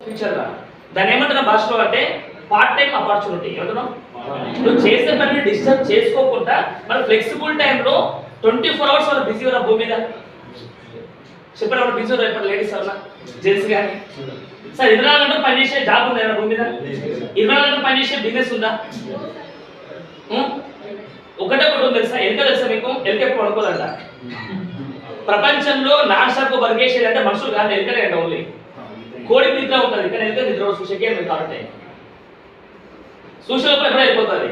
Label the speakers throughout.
Speaker 1: Future గా దాన్ని ఏమంటున్న భాషలో అంటే పార్ట్ టైం ఆపర్చునిటీ. ఏమంటున్నావు? నువ్వు చేసే పని డిస్టర్బ్ చేసుకోకుండా మన ఫ్లెక్సిబుల్ టైంలో 24 hours వాళ్ళు బిజీ ఉన్న భూమి మీద చెప్పండి. వాళ్ళు బిజీ ఉన్నారు లేడీస్ వల్ల జెంట్స్ కానీ. సార్ 24 గంటలు పనిచేసే జాబ్ ఉందా భూమి మీద? 24 గంటలు పనిచేసే బిజినెస్ ఉందా? ఒకటే ఉంది తెలుసా? ఎలుక తెలుసా మీకు? ఎలుక ఎప్పుడు అనుకోదంట. ప్రపంచంలో నాన్ స్టాప్ వర్క్ చేసేది అంటే మనుషులు కాదు, ఎలుకనే అంటే ఓన్లీ. కోడి నిద్ర ఉంటుంది కానీ ఎలుక నిద్ర చూసేకే మీరు కాబట్టి సూచనలో ఎప్పుడు అయిపోతుంది,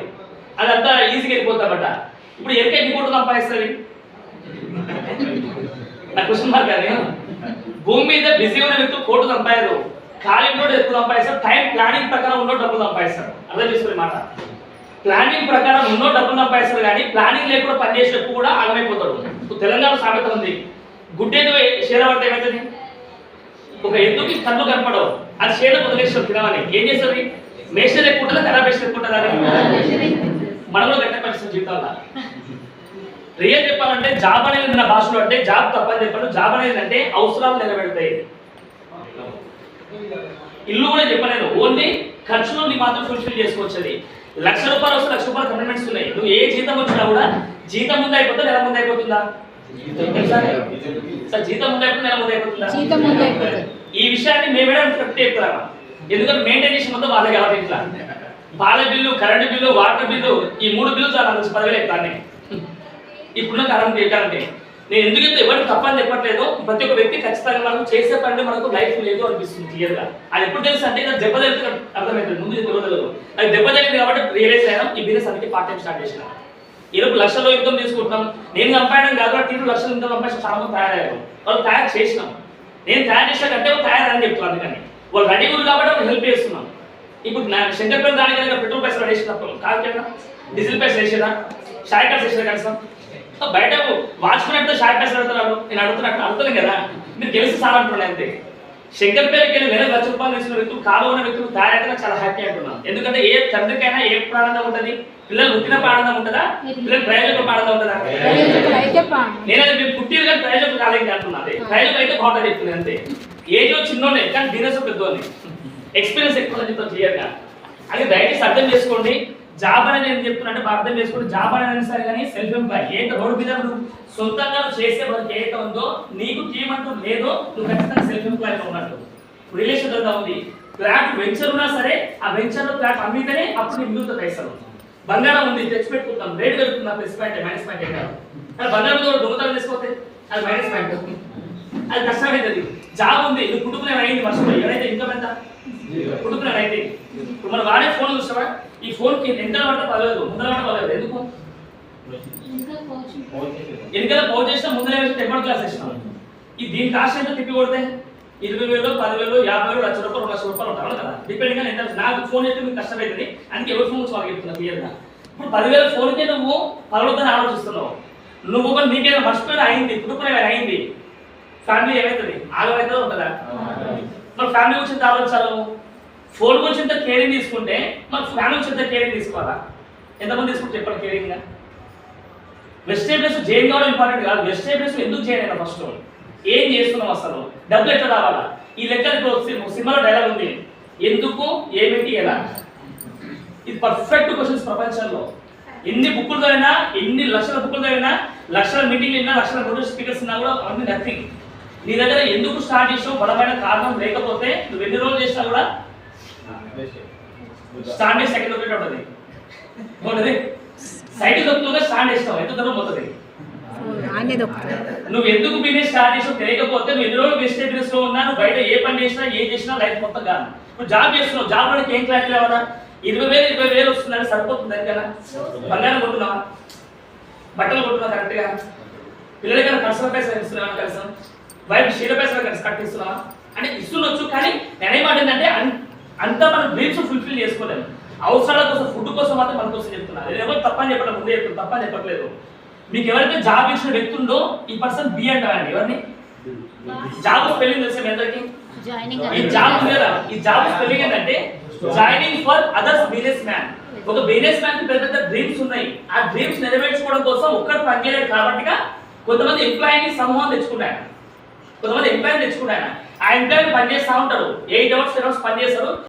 Speaker 1: అదంతా ఈజీగా వెళ్ళిపోతామట. ఇప్పుడు ఎలుక ఎన్ని కోట్లు సంపాదిస్తుంది? నా క్వశ్చన్ మార్క్ అది. భూమి మీద బిజీ ఉన్న వ్యక్తులు కోట్లు సంపాదారు, ఖాళీ ఉన్నోడు ఎక్కువ సంపాదిస్తారు. టైం ప్లానింగ్ ప్రకారం ఉన్నో డబ్బులు సంపాదిస్తారు. అర్థం చేసుకునే మాట. ప్లానింగ్ ప్రకారం ఉన్నో డబ్బులు సంపాదిస్తారు కానీ ప్లానింగ్ లేకుండా పనిచేసేటప్పుడు కూడా ఆగమైపోతాడు. తెలంగాణ సామెత ఉంది, గుడ్డేది షేరపడితే ఏమవుతుంది? ఒక ఎద్దుకి కళ్ళు కనపడవు, అది షేడ వదిలేస్తారు తినమని. ఏం చేస్తుంది? మేషన్ ఎక్కువ ఉంటుందా ఖరాబ్ వేసిన ఎక్కువ ఉంటుందా? మనలో గట్ట పరిస్థితి జీవితాల్లో. రియల్ చెప్పాలంటే జాబ్ అనేది నా భాషలో అంటే జాబ్ తప్పని చెప్పాను. జాబ్ అనేది అంటే అవసరాలు నిలబెడతాయి. ఇల్లు కూడా చెప్పలేదు, ఓన్లీ ఖర్చులో నీ మాత్రం ఫుల్ఫిల్ చేసుకోవచ్చు. అది ₹1,00,000 వస్తే ₹1,00,000 కమిట్మెంట్స్ ఉన్నాయి. నువ్వు ఏ జీతం వచ్చినా కూడా జీతం ముందు అయిపోతుందా నెల ముందు అయిపోతుందా? సార్ జీతం ముందు అయిపోతుంది నెల ముందు అయిపోతుందా? ఈ విషయాన్ని మేమే కరెక్ట్ చెప్తారా? ఎందుకంటే మెయింటైన్ చేసిన మొత్తం వాళ్ళే కాబట్టి ఇట్లా పాల bill, current bill, water bill, ఈ 3 బిల్లు చాలా 10,000 ఎక్కుతాను. ఇప్పుడున్న కరెంట్ ఏంటంటే నేను ఎందుకు ఎవరికి తప్పని చెప్పట్లేదు. ప్రతి ఒక్క వ్యక్తి ఖచ్చితంగా మనకు చేసే పని మనకు లైఫ్ లేదు అనిపిస్తుంది క్లియర్గా. అది ఎప్పుడు తెలుసు అంటే నాకు దెబ్బ తగిలితే అర్థమవుతుంది, ముందు తెలియదు. అది దెబ్బ తగిలింది కాబట్టి రియలైజ్ అయ్యాం. ఈ బిజినెస్ అందుకే పార్ట్ టైం స్టార్ట్ చేసిన. 20 లక్షల్లో ఇన్కమ్ తీసుకుంటున్నాం. నేను సంపాదన కాదు, 3 లక్షల ఇన్కమ్ సంపాదించిన చాలా మంది తయారయ్యారు. వాళ్ళు తయారు చేసినాం. నేను తయారు చేశానంటే వాళ్ళు తయారని చెప్తాను. అందుకని వాళ్ళు రెడీ ఉంది కాబట్టి వాళ్ళు హెల్ప్ చేస్తున్నాం. ఇప్పుడు శంకర్పల్లి దానికి పెట్రోల్ పైసలు వేసినప్పుడు కాదు కదా, డీజిల్ పైసలు వేసేదా, షాయ్ పైసలు వేసేదా కనీసం? బయట వాచ్మెన్ షాయ్ పైసలు అడుగుతున్నారు. నేను అడుగుతున్నట్టు అడుగుతాను కదా, మీరు తెలిసి సాలంటున్నాను అంతే. శంకర్పల్లికి వెళ్ళి ₹1,00,000 ఇచ్చిన వ్యక్తులు, కాలు ఉన్న వ్యక్తులు తయారైతే చాలా హ్యాపీ అంటున్నాను. ఎందుకంటే ఏ తండ్రికైనా ఏ ప్రాణంగా ఉంటుంది? పిల్లలు పుట్టిన ప్రాణంగా ఉంటుందా? పిల్లలు ప్రయోజకుల ప్రాణంగా ఉంటుందా? నేనైతే మీరు పుట్టిరు కానీ ప్రయోజకులు కాలేదు అంటున్నది. ప్రయోజకులు అయితే బాగుంటుంది చెప్తుంది అంతే. ఏజ్ చిన్నోనే కానీ బిజినెస్ పెద్దోనే, ఎక్స్పీరియన్స్ ఎక్కువ చెప్తాను క్లియర్గా. అది దయచేసి అర్థం చేసుకోండి. జాబ్ అనేది నేను చెప్తున్నా అంటే అర్థం చేసుకోండి. జాబ్ అనేది సరే కానీ సెల్ఫ్ ఎంప్లాయ్ ఏ రోడ్డు మీద నువ్వు సొంతంగా చేసే వర్క్ ఏదైతే ఉందో నీకు టీం అంటూ లేదో నువ్వు ఖచ్చితంగా సెల్ఫ్ ఎంప్లాయ్గా ఉన్నట్టు. రిలేషన్ అంతా ఉంది. ఫ్లాట్ వెంచర్ ఉన్నా సరే ఆ వెంచర్లో ఫ్లాట్ అమ్మితేనే అప్పుడు నీకు మిగులుతుంది పైసలు. బంగారం ఉంది తెచ్చి పెట్టుకుంటాం, రేటు పెరుగుతుంది, ప్లస్ పాయింట్ మైనస్ పాయింట్ కాదు. అది బంగారం దొంగతనం తీసుకోతే అది మైనస్ పాయింట్, అది కష్టమైతుంది. జాబ్ ఉంది, నువ్వు కుటుంబం అయింది మర్చిపోయి ఎవరైతే ఇన్కమ్ ఎంత కుటుంబం అయితే ఇప్పుడు మనం వాడే ఫోన్ చూస్తావా? ఈ ఫోన్కి ఎంత పడితే పర్లేదు, ముందర పడితే పర్లేదు. ఎందుకు? వెనకాల పౌజ్ చేసినా ముందర టెంపర్ క్లాస్ వేసినాం. ఈ దీని కాస్ట్ ఎంత తిప్పి కొడితే 20,000, 10,000, 50,000, ₹1,00,000, ₹2,00,000 ఉంటారు కదా. డిపెండింగ్ గా ఎంత. నాకు ఫోన్ అయితే మీకు కష్టమవుతుంది, అందుకే ఎవరి ఫోన్ వాళ్ళకి చెప్తున్నా క్లియర్గా. ఇప్పుడు 10,000 ఫోన్కే నువ్వు పర్వతాన్ని ఆలోచిస్తున్నావు. నువ్వు ఒక నీకేదో మర్చిపోయినా అయింది, కుటుంబం ఏమైనా అయింది, ఫ్యామిలీ ఏమవుతుంది? ఆగమవుతుందో ఉంటుందా? మన ఫ్యామిలీ గురించి ఎంత ఆలోచించాలి? ఫోన్ గురించి ఎంత కేరింగ్ తీసుకుంటే మన ఫ్యామిలీ గురించి ఎంత కేరింగ్ తీసుకోవాలా? ఎంతమంది తీసుకుంటే చెప్పండి కేరింగ్గా. వెజిటేబుల్స్ జైన్ కావడం ఇంపార్టెంట్ కాదు. వెజిటేబుల్స్ ఎందుకు చేయను? ఫస్ట్ ఏం చేస్తున్నాం, అసలు డబ్బులు ఎట్లా రావాలా? ఈ లెక్క సినిమాలో డైలాగ్ ఉంది, ఎందుకు, ఏమిటి, ఎలా. ఇది పర్ఫెక్ట్ క్వశ్చన్స్. ప్రపంచంలో ఎన్ని బుక్కులు చదివినా, ఎన్ని లక్షల బుక్కులు చదివినా, లక్షల మీటింగ్లు విన్నా, లక్షల మోటివేషన్ స్పీకర్స్ ఉన్నా కూడా అవన్నీ నథింగ్. నీ దగ్గర ఎందుకు స్టార్ట్ చేసావు బలమైన కారణం లేకపోతే నువ్వు ఎన్ని రోజులు చేసినా కూడా స్టాండ్ చేసి సెకండ్ ఒకటి ఉంటుంది. సైకిల్ దొక్కుతుందా స్టాండ్ చేస్తావు, ఎంత దూరం పోతుంది? నువ్వు ఎందుకు బిజినెస్ స్టార్ట్ చేసావు తెలియకపోతే నువ్వు ఎన్ని రోజులు బిజినెస్ లో ఉన్నా, నువ్వు బయట ఏ పని చేసినా ఏం చేసినా లైఫ్ మొత్తం కాదు. నువ్వు జాబ్ చేస్తున్నావు, జాబ్ లో ఏం క్లారిటీ రావాలా? 20,000 వస్తుందని సరిపోతుంది కదా. బంగారం కొట్టున్నావా, బట్టలు కొట్టున్నావా కరెక్ట్గా, పిల్లలకైనా పర్సనల్ పైసలు ఇస్తున్నావా, కలిసి వైఫ్ షీల పైసలు కలిసి కట్టిస్తున్నావా అంటే ఇస్తుండొచ్చు. కానీ నేనేమాట ఏంటంటే అంత మన డ్రీమ్స్ ఫుల్ఫిల్ చేసుకోలేము. అవసరాల కోసం, ఫుడ్ కోసం మాత్రం మన కోసం చెప్తున్నారు. నేను ఎవరు తప్పని చెప్పడం ముందే చెప్తాను, తప్పని చెప్పట్లేదు. మీకు ఎవరైతే జాబ్ ఇచ్చిన వ్యక్తి ఉందో ఈ పర్సన్ బి అంటారండి. ఎవరిని? జాబ్ స్పెల్లింగ్ తెలిసే మీ అందరికి? ఈ జాబ్ ఉంది కదా, ఈ జాబ్ స్పెల్లింగ్ ఏంటంటే joining for others business man. ఒక బిజినెస్ మ్యాన్ కి పెద్ద పెద్ద డ్రీమ్స్ ఉన్నాయి. ఆ డ్రీమ్స్ నెరవేర్చుకోవడం కోసం ఒక్కరు పనిచేయలేదు కాబట్టి కొంతమంది ఎంప్లాయీని సమూహం తెచ్చుకుంటారు, కొంతమంది ఎంప్లాయీని తెచ్చుకుంటారు. ఆ ఎంప్లాయీ పని చేస్తూ ఉంటారు, 8 hours 10 hours పని చేస్తారు.